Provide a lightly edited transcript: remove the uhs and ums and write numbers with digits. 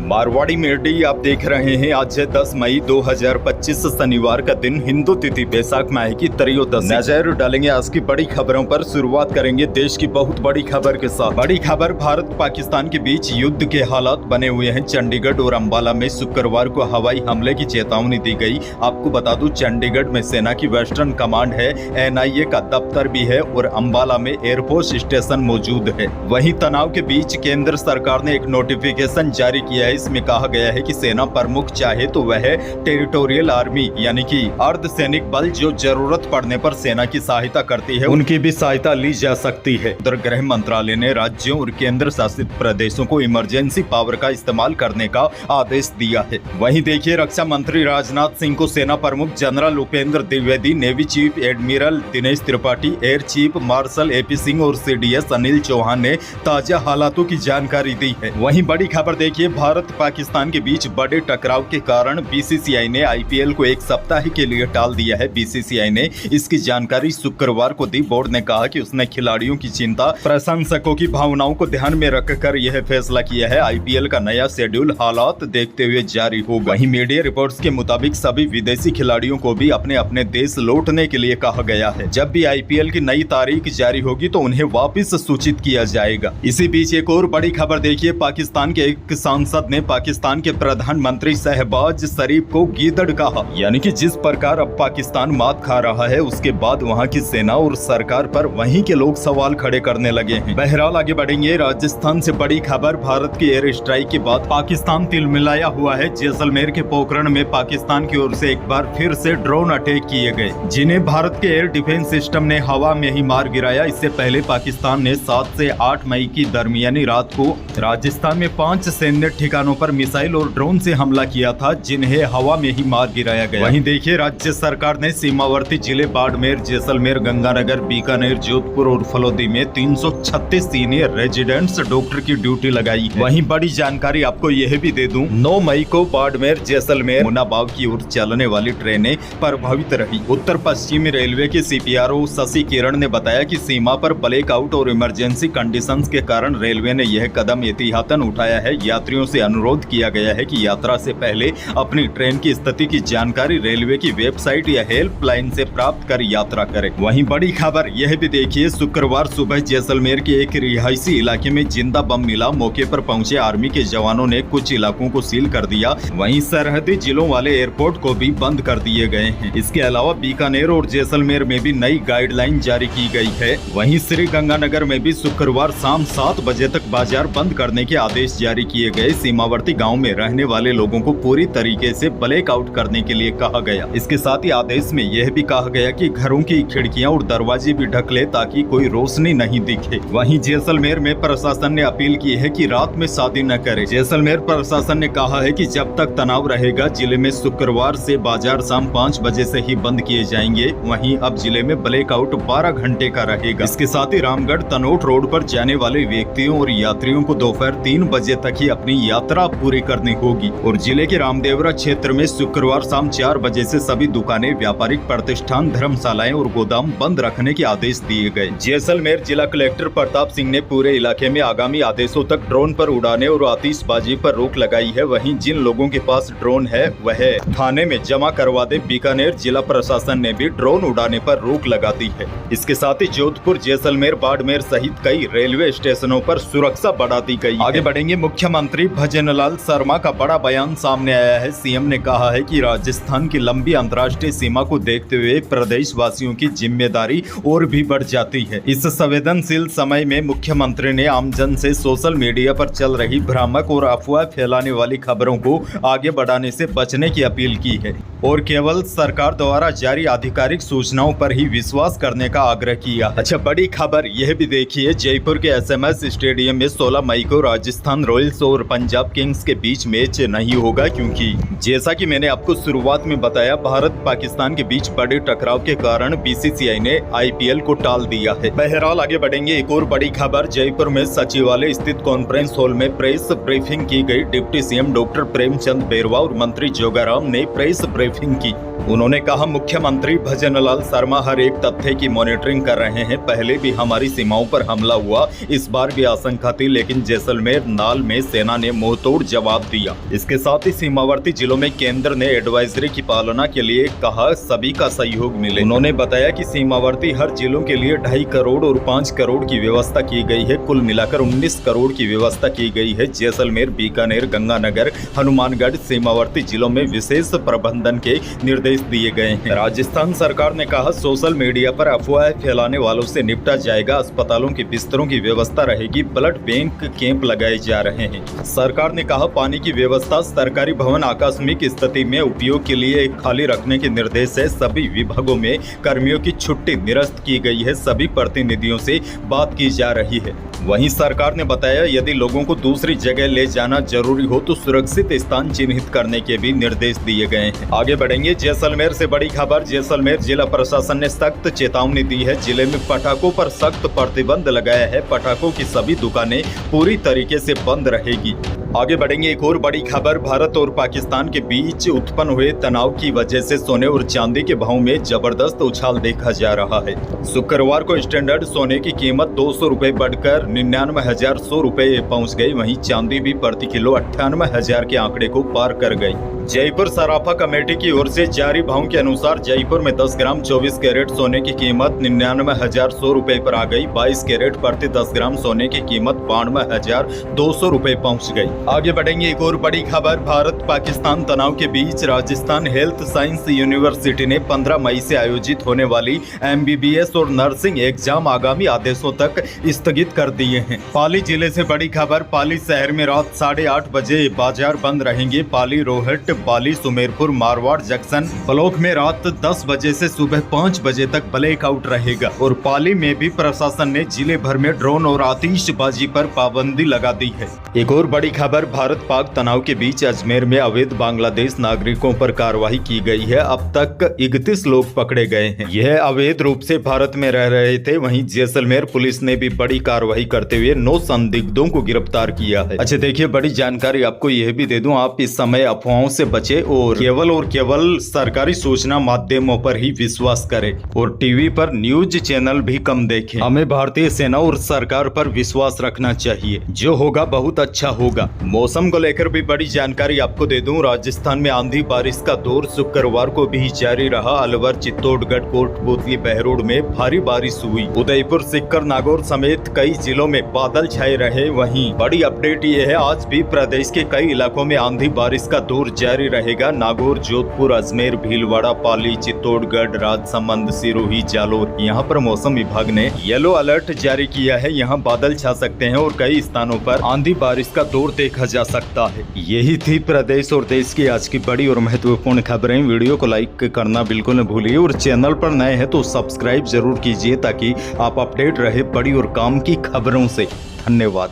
मारवाड़ी मेडी आप देख रहे हैं। आज है 10 मई 2025 शनिवार का दिन, हिंदू तिथि बैसाख माह की त्रयोदशी। नजर डालेंगे आज की बड़ी खबरों पर। शुरुआत करेंगे देश की बहुत बड़ी खबर के साथ। बड़ी खबर, भारत पाकिस्तान के बीच युद्ध के हालात बने हुए हैं। चंडीगढ़ और अंबाला में शुक्रवार को हवाई हमले की चेतावनी दी गई। आपको बता दूं, चंडीगढ़ में सेना की वेस्टर्न कमांड है, NIA का दफ्तर भी है और अंबाला में एयरफोर्स स्टेशन मौजूद है। वहीं तनाव के बीच केंद्र सरकार ने एक नोटिफिकेशन जारी किया है। इसमें कहा गया है कि सेना प्रमुख चाहे तो वह टेरिटोरियल आर्मी यानी कि अर्धसैनिक बल जो जरूरत पड़ने पर सेना की सहायता करती है, उनकी भी सहायता ली जा सकती है। उधर गृह मंत्रालय ने राज्यों और केंद्र शासित प्रदेशों को इमरजेंसी पावर का इस्तेमाल करने का आदेश दिया है। वहीं देखिए, रक्षा मंत्री राजनाथ सिंह को सेना प्रमुख general Upendra Dwivedi, navy chief admiral Dinesh Tripathi, air chief marshal AP Singh और CDS अनिल चौहान ने ताजा हालातों की जानकारी दी है। वहीं बड़ी खबर देखिए, भारत पाकिस्तान के बीच बड़े टकराव के कारण BCCI ने IPL को एक सप्ताह के लिए टाल दिया है। BCCI ने इसकी जानकारी शुक्रवार को दी। बोर्ड ने कहा कि उसने खिलाड़ियों की चिंता, प्रशंसकों की भावनाओं को ध्यान में रखकर यह फैसला किया है। IPL का नया शेड्यूल हालात देखते हुए जारी होगा। वहीं मीडिया रिपोर्ट्स के मुताबिक सभी विदेशी खिलाड़ियों को भी अपने अपने देश लौटने के लिए कहा गया है। जब भी IPL की नई तारीख जारी होगी तो उन्हें वापस सूचित किया जाएगा। इसी बीच एक और बड़ी खबर देखिए, पाकिस्तान के एक सांसद ने पाकिस्तान के प्रधानमंत्री शहबाज शरीफ को गीदड़ कहा। यानी कि जिस प्रकार अब पाकिस्तान मात खा रहा है, उसके बाद वहां की सेना और सरकार पर वहीं के लोग सवाल खड़े करने लगे हैं। बहरहाल आगे बढ़ेंगे। राजस्थान से बड़ी खबर, भारत की एयर स्ट्राइक के बाद पाकिस्तान तिलमिलाया हुआ है। जैसलमेर के पोखरण में पाकिस्तान की ओर से एक बार फिर से ड्रोन अटैक किए गए, जिन्हें भारत के एयर डिफेंस सिस्टम ने हवा में ही मार गिराया। इससे पहले पाकिस्तान ने 7 से 8 मई की दरमियानी रात को राजस्थान में 5 सैन्य ठिकानों पर मिसाइल और ड्रोन से हमला किया था, जिन्हें हवा में ही मार गिराया गया। वहीं देखिए, राज्य सरकार ने सीमावर्ती जिले बाड़मेर, जैसलमेर, गंगानगर, बीकानेर, जोधपुर और फलोदी में 336 सीनियर रेजिडेंट्स डॉक्टर की ड्यूटी लगाई है। वहीं बड़ी जानकारी आपको यह भी दे दूं, 9 मई को बाड़मेर, जैसलमेर, मुनाबाव की ओर चलने वाली ट्रेनें प्रभावित रही। उत्तर पश्चिमी रेलवे के CPRO शशि किरण ने बताया कि सीमा पर ब्लैकआउट और इमरजेंसी कंडीशंस के कारण रेलवे ने यह कदम एहतियातन उठाया है। यात्रियों से अनुरोध किया गया है कि यात्रा से पहले अपनी ट्रेन की स्थिति की जानकारी रेलवे की वेबसाइट या हेल्पलाइन से प्राप्त कर यात्रा करें। वहीं बड़ी खबर यह भी देखिए, शुक्रवार सुबह जैसलमेर के एक रिहायशी इलाके में जिंदा बम मिला। मौके पर पहुंचे आर्मी के जवानों ने कुछ इलाकों को सील कर दिया। वहीं सरहदी जिलों वाले एयरपोर्ट को भी बंद कर दिए गए हैं। इसके अलावा बीकानेर और जैसलमेर में भी नई गाइडलाइन जारी की गई है। वहीं श्री गंगानगर में भी शुक्रवार शाम 7 बजे तक बाजार बंद करने के आदेश जारी किए गए। सीमावर्ती गांव में रहने वाले लोगों को पूरी तरीके से ब्लैकआउट करने के लिए कहा गया। इसके साथ ही आदेश में यह भी कहा गया कि घरों की खिड़कियां और दरवाजे भी ढक ले ताकि कोई रोशनी नहीं दिखे। वहीं जैसलमेर में प्रशासन ने अपील की है कि रात में शादी न करें। जैसलमेर प्रशासन ने कहा है कि जब तक तनाव रहेगा, जिले में शुक्रवार से बाजार शाम 5 बजे से ही बंद किए जाएंगे। वहीं अब जिले में ब्लैकआउट 12 घंटे का रहेगा। इसके साथ ही रामगढ़ तनोट रोड पर जाने वाले व्यक्तियों और यात्रियों को दोपहर 3 बजे तक ही अपनी यात्रा पूरी करनी होगी। और जिले के रामदेवरा क्षेत्र में शुक्रवार शाम 4 बजे से सभी दुकानें, व्यापारिक प्रतिष्ठान, धर्मशालाएं और गोदाम बंद रखने के आदेश दिए गए। जैसलमेर जिला कलेक्टर प्रताप सिंह ने पूरे इलाके में आगामी आदेशों तक ड्रोन पर उड़ाने और आतिशबाजी पर रोक लगाई है। वहीं जिन लोगों के पास ड्रोन है वह थाने में जमा करवा दे। बीकानेर जिला प्रशासन ने भी ड्रोन उड़ाने पर रोक लगा दी है। इसके साथ ही जोधपुर, जैसलमेर, बाड़मेर सहित कई रेलवे स्टेशनों पर सुरक्षा बढ़ा दी गई। आगे बढ़ेंगे। मुख्यमंत्री भजनलाल शर्मा का बड़ा बयान सामने आया है। CM ने कहा है कि राजस्थान की लंबी अंतर्राष्ट्रीय सीमा को देखते हुए प्रदेश वासियों की जिम्मेदारी और भी बढ़ जाती है। इस संवेदनशील समय में मुख्यमंत्री ने आमजन से सोशल मीडिया पर चल रही भ्रामक और अफवाह फैलाने वाली खबरों को आगे बढ़ाने से बचने की अपील की है और केवल सरकार द्वारा जारी आधिकारिक सूचनाओं पर ही विश्वास करने का आग्रह किया। अच्छा, बड़ी खबर यह भी देखिए, जयपुर के SMS स्टेडियम में 16 मई को राजस्थान रॉयल्स और पंजाब किंग्स के बीच मैच नहीं होगा, क्योंकि जैसा कि मैंने आपको शुरुआत में बताया, भारत पाकिस्तान के बीच बड़े टकराव के कारण BCCI ने IPL को टाल दिया है। बहरहाल आगे बढ़ेंगे। एक और बड़ी खबर, जयपुर में सचिवालय स्थित कॉन्फ्रेंस हॉल में प्रेस ब्रीफिंग की गई। Deputy CM doctor Premchand Bairwa और मंत्री जोगाराम ने प्रेस ब्रीफिंग ब्रीफिंग की। उन्होंने कहा, मुख्यमंत्री भजन लाल शर्मा हर एक तथ्य की मॉनिटरिंग कर रहे हैं। पहले भी हमारी सीमाओं पर हमला हुआ, इस बार भी आशंका थी, लेकिन जैसलमेर नाल में सेना ने मुंहतोड़ जवाब दिया। इसके साथ ही सीमावर्ती जिलों में केंद्र ने एडवाइजरी की पालना के लिए कहा सभी का सहयोग मिले। उन्होंने बताया कि सीमावर्ती हर जिलों के लिए 2.5 करोड़ और 5 करोड़ की व्यवस्था की गई है। कुल मिलाकर 19 करोड़ की व्यवस्था की गई है। जैसलमेर, बीकानेर, गंगानगर, हनुमानगढ़ सीमावर्ती जिलों में विशेष प्रबंधन के निर्देश दिए गए हैं। राजस्थान सरकार ने कहा, सोशल मीडिया पर अफवाहें फैलाने वालों से निपटा जाएगा। अस्पतालों के बिस्तरों की व्यवस्था रहेगी। ब्लड बैंक कैंप लगाए जा रहे हैं। सरकार ने कहा, पानी की व्यवस्था, सरकारी भवन आकस्मिक स्थिति में उपयोग के लिए खाली रखने के निर्देश है। सभी विभागों में कर्मियों की छुट्टी निरस्त की गई है। सभी प्रतिनिधियों से बात की जा रही है। वहीं सरकार ने बताया, यदि लोगों को दूसरी जगह ले जाना जरूरी हो तो सुरक्षित स्थान चिन्हित करने के भी निर्देश दिए गए हैं। आगे बढ़ेंगे। जैसलमेर से बड़ी खबर। जैसलमेर जिला प्रशासन ने सख्त चेतावनी दी है। जिले में पटाखों पर सख्त प्रतिबंध लगाया है। पटाखों की सभी दुकानें पूरी तरीके से बंद रहेगी। आगे बढ़ेंगे। एक और बड़ी खबर। भारत और पाकिस्तान के बीच उत्पन्न हुए तनाव की वजह से सोने और चांदी के भाव में जबरदस्त उछाल देखा जा रहा है। शुक्रवार को स्टैंडर्ड सोने की कीमत 200 रुपए बढ़कर 99,100 रुपए पहुंच गई। वहीं चांदी भी प्रति किलो 98,000 के आंकड़े को पार कर गई। जयपुर सराफा कमेटी की ओर से जारी भाव के अनुसार जयपुर में 10 ग्राम 24 कैरेट सोने की कीमत 99,100 रुपए पर आ गई। 22 कैरेट प्रति 10 ग्राम सोने की कीमत 92,200 रुपए पहुंच गई। आगे बढ़ेंगे। एक और बड़ी खबर। भारत पाकिस्तान तनाव के बीच राजस्थान हेल्थ साइंस यूनिवर्सिटी ने 15 मई से आयोजित होने वाली MBBS और नर्सिंग एग्जाम आगामी आदेशों तक स्थगित कर दिए हैं। पाली जिले से बड़ी खबर। पाली शहर में रात 8:30 बजे बाजार बंद रहेंगे। पाली, रोहट, पाली, सुमेरपुर, मारवाड़ जंक्शन ब्लॉक में रात 10 बजे से सुबह 5 बजे तक ब्लैकआउट रहेगा। और पाली में भी प्रशासन ने जिले भर में ड्रोन और आतिशबाजी पर पाबंदी लगा दी है। एक और बड़ी खबर। भारत पाक तनाव के बीच अजमेर में अवैध बांग्लादेश नागरिकों पर कार्रवाई की गई है। अब तक 31 लोग पकड़े गए हैं। यह अवैध रूप से भारत में रह रहे थे। वहीं जैसलमेर पुलिस ने भी बड़ी कार्रवाई करते हुए 9 संदिग्धों को गिरफ्तार किया है। अच्छा देखिए, बड़ी जानकारी आपको यह भी दे दूं, आप इस समय अफवाहों से बचे और केवल सरकारी सूचना माध्यमों पर ही विश्वास करें और टीवी पर न्यूज चैनल भी कम देखें। हमें भारतीय सेना और सरकार पर विश्वास रखना चाहिए। जो होगा बहुत अच्छा होगा। मौसम को लेकर भी बड़ी जानकारी आपको दे दूं। राजस्थान में आंधी बारिश का दौर शुक्रवार को भी जारी रहा। अलवर, चित्तौड़गढ़, कोटपुतली, बहरोड में भारी बारिश हुई। उदयपुर, सीकर, नागौर समेत कई जिलों में बादल छाए रहे। वहीं बड़ी अपडेट ये है, आज भी प्रदेश के कई इलाकों में आंधी बारिश का दौर जारी रहेगा। नागौर, जोधपुर, अजमेर, भीलवाड़ा, पाली, चित्तौड़गढ़, राजसमंद, सिरोही, जालोर, यहाँ पर मौसम विभाग ने येलो अलर्ट जारी किया है। यहाँ बादल छा सकते हैं और कई स्थानों पर आंधी बारिश का दौर देखा जा सकता है। यही थी प्रदेश और देश की आज की बड़ी और महत्वपूर्ण खबरें। वीडियो को लाइक करना बिल्कुल न भूलिए और चैनल पर नए हैं तो सब्सक्राइब जरूर कीजिए ताकि आप अपडेट रहे बड़ी और काम की खबरों से। धन्यवाद।